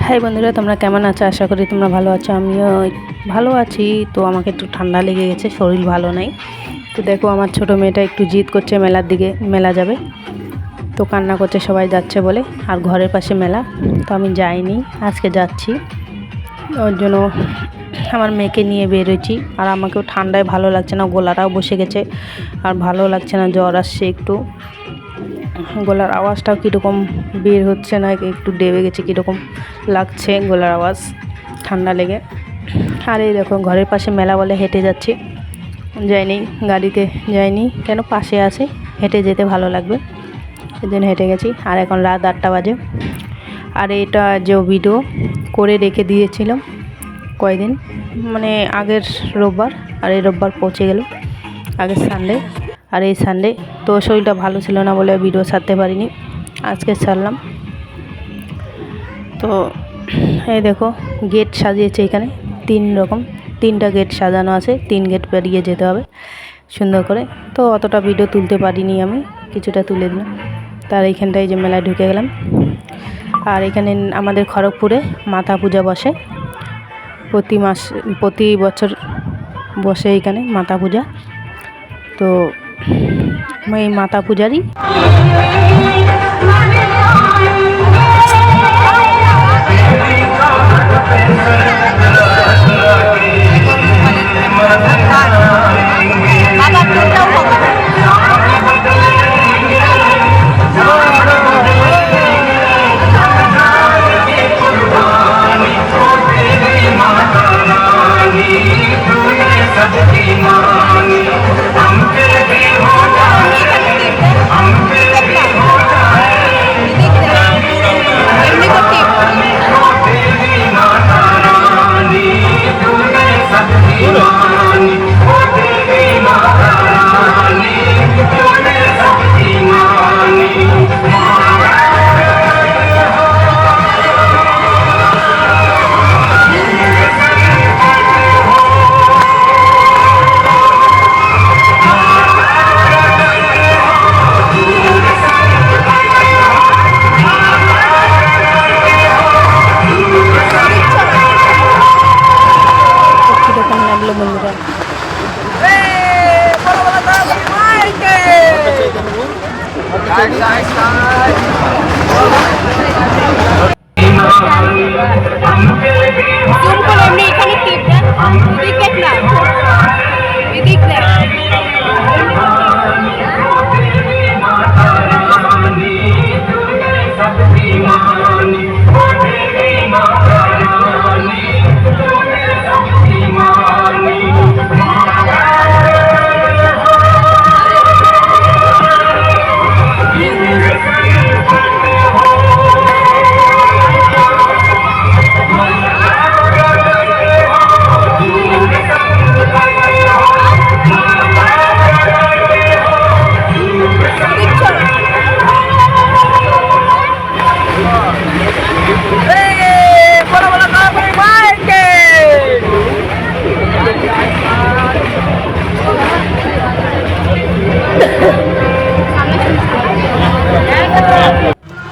High বন্ধুরা, তোমরা কেমন আছো? আশা করি তোমরা ভালো আছো। আমিও ভালো আছি। তো আমাকে একটু ঠান্ডা লেগে গেছে, শরীর ভালো নাই। তো দেখো আমার ছোট মেয়েটা একটু জিদ করছে মেলার দিকে, মেলা যাবে। তো কান্না করছে সবাই যাচ্ছে বলে, আর ঘরের পাশে মেলা। তো আমি যাইনি, আজকে যাচ্ছি। ওর জন্য আমার মেয়েকে নিয়ে বেরোচ্ছি। আর আমাকেও ঠান্ডায় ভালো লাগছে না, গলাটাও বসে গেছে, আর ভালো লাগছে না, জ্বর আসছে একটু। গলার আওয়াজটাও কীরকম বের হচ্ছে না, একটু ডেবে গেছে, কীরকম লাগছে গলার আওয়াজ ঠান্ডা লেগে। আর এই দেখো ঘরের পাশে মেলা বলে হেঁটে যাচ্ছি, যাইনি, গাড়িতে যাইনি, কেন পাশে আছে, হেঁটে যেতে ভালো লাগবে, সেদিন হেঁটে গেছি। আর এখন রাত 8টা বাজে। আর এটা যে ভিডিও করে রেখে দিয়েছিলাম কয়দিন, মানে আগের রোববার, আর এই রোববার পৌঁছে গেল, আগের সানডে আর এই সানডে। তো শরীরটা ভালো ছিল না বলে ভিডিও ছাড়তে পারিনি, আজকে ছাড়লাম। তো এই দেখো গেট সাজিয়েছে এখানে, 3টা গেট সাজানো আছে, 3 গেট পেরিয়ে যেতে হবে সুন্দর করে। তো অতটা ভিডিও তুলতে পারিনি, আমি কিছুটা তুলে দিলাম। তার এইখানটায় যে মেলায় ঢুকে গেলাম। আর এখানে আমাদের খড়গপুরে মাথা পূজা বসে, প্রতি বছর বসে এখানে মাথা পূজা। তো এই মাতা পূজারই বন্ধুরা।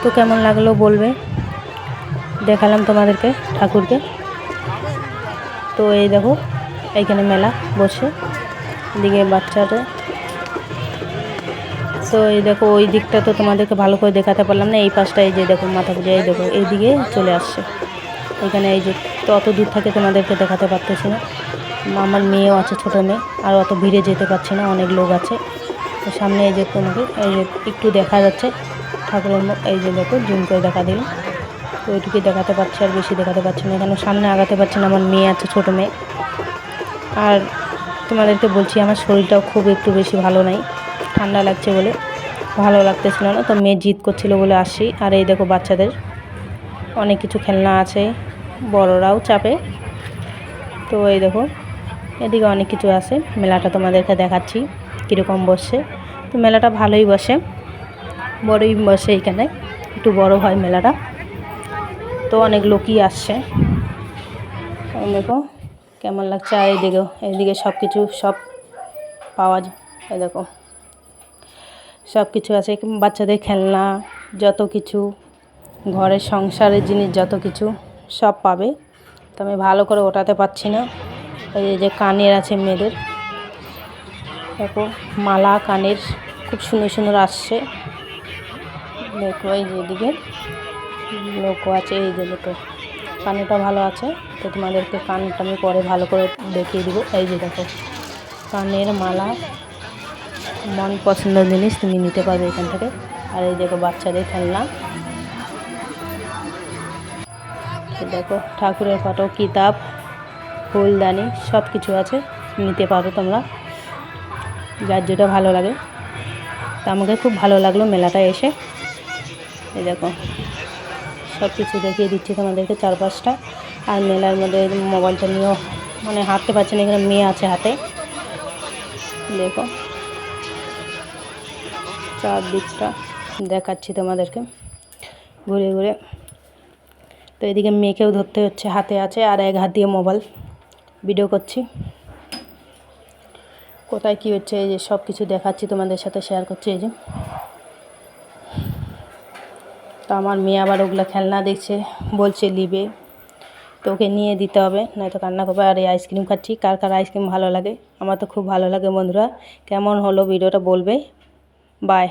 তো কেমন লাগলো বলবে, দেখালাম তোমাদেরকে ঠাকুরকে। তো এই দেখো এইখানে মেলা বসে, এদিকে বাচ্চারা। তো এই দেখো ওই দিকটা তো তোমাদেরকে ভালো করে দেখাতে পারলাম না, এই পাশটা এই যে দেখো মাথা পূজা, এই দেখো এইদিকে চলে আসছে এখানে। এই যে তো অত দূর থেকে তোমাদেরকে দেখাতে পারতেছি না, আমার মেয়েও আছে, ছোটো মেয়ে, আর অত ভিড়ে যেতে পারছি না, অনেক লোক আছে। তো সামনে এই যে তোমাকে এই যে একটু দেখা যাচ্ছে ঠাকুরের মুখ, এই যে দেখো জুম করে দেখা দিলাম। তো ওইটুকুই দেখাতে পারছি, আর বেশি দেখাতে পারছি না, এখানে সামনে আগাতে পারছি না, আমার মেয়ে আছে, ছোটো মেয়ে। আর তোমাদেরকে বলছি আমার শরীরটাও খুব একটু বেশি ভালো নাই, ঠান্ডা লাগছে বলে ভালো লাগতেছিল না। তো মেয়ে জিদ করছিল বলে আসি। আর এই দেখো বাচ্চাদের অনেক কিছু খেলনা আছে, বড়রাও চাপে। তো এই দেখো এদিকে অনেক কিছু আছে, মেলাটা তোমাদেরকে দেখাচ্ছি কীরকম বসে। তো মেলাটা ভালোই বসে, বড়ই বসে এইখানে, একটু বড় হয় মেলাটা। তো অনেক লোকই আসছে, দেখো কেমন লাগছে। আর এইদিকে সব কিছু সব পাওয়া যায়, এই দেখো সব কিছু আছে, বাচ্চাদের খেলনা, যত কিছু ঘরের সংসারের জিনিস, যত কিছু সব পাবে, তো আমি ভালো করে ওঠাতে পারছি না। এই যে কানের আছে মেয়েদের, দেখো মালা কানের খুব সুন্দর সুন্দর আসছে। দেখো এই যে এদিকে লোকও আছে, এই যে দেখো কানেরটা ভালো আছে। তো তোমাদেরকে কানটা আমি পরে ভালো করে দেখিয়ে দিব। এই যে দেখো কানের মালা, মন পছন্দের জিনিস তুমি নিতে পারবে এখান থেকে। আর এই দেখো বাচ্চাদের খেলনা, দেখো ঠাকুরের ফটো, কিতাব, ফুলদানি সব কিছু আছে, নিতে পারো তোমরা যার যেটা ভালো লাগে। তো আমাকে খুব ভালো লাগলো মেলাটায় এসে। এই দেখো সব কিছু দেখিয়ে দিচ্ছি তোমাদেরকে চারপাশটা। আর মেলার মধ্যে মোবাইলটা নিয়েও মানে হাঁটতে পারছি না, এখানে মেয়ে আছে হাতে। দেখো চারদিকটা দেখাচ্ছি তোমাদেরকে ঘুরে ঘুরে। তো এদিকে মেয়েকেও ধরতে হচ্ছে, হাতে আছে আর এক হাত দিয়ে মোবাইল ভিডিও করছি। কোথায় কী হচ্ছে এই যে সব কিছু দেখাচ্ছি তোমাদের সাথে শেয়ার করছি। এই যে তো আমার মেয়ে আবার ওগুলো খেলনা দেখছে, বলছে নিবে, তো ওকে নিয়ে দিতে হবে, নয়তো কান্না করবে। আর এই আইসক্রিম খাচ্ছি। কার কার আইসক্রিম ভালো লাগে? আমার তো খুব ভালো লাগে বন্ধুরা। কেমন হলো ভিডিওটা বলবে। বাই।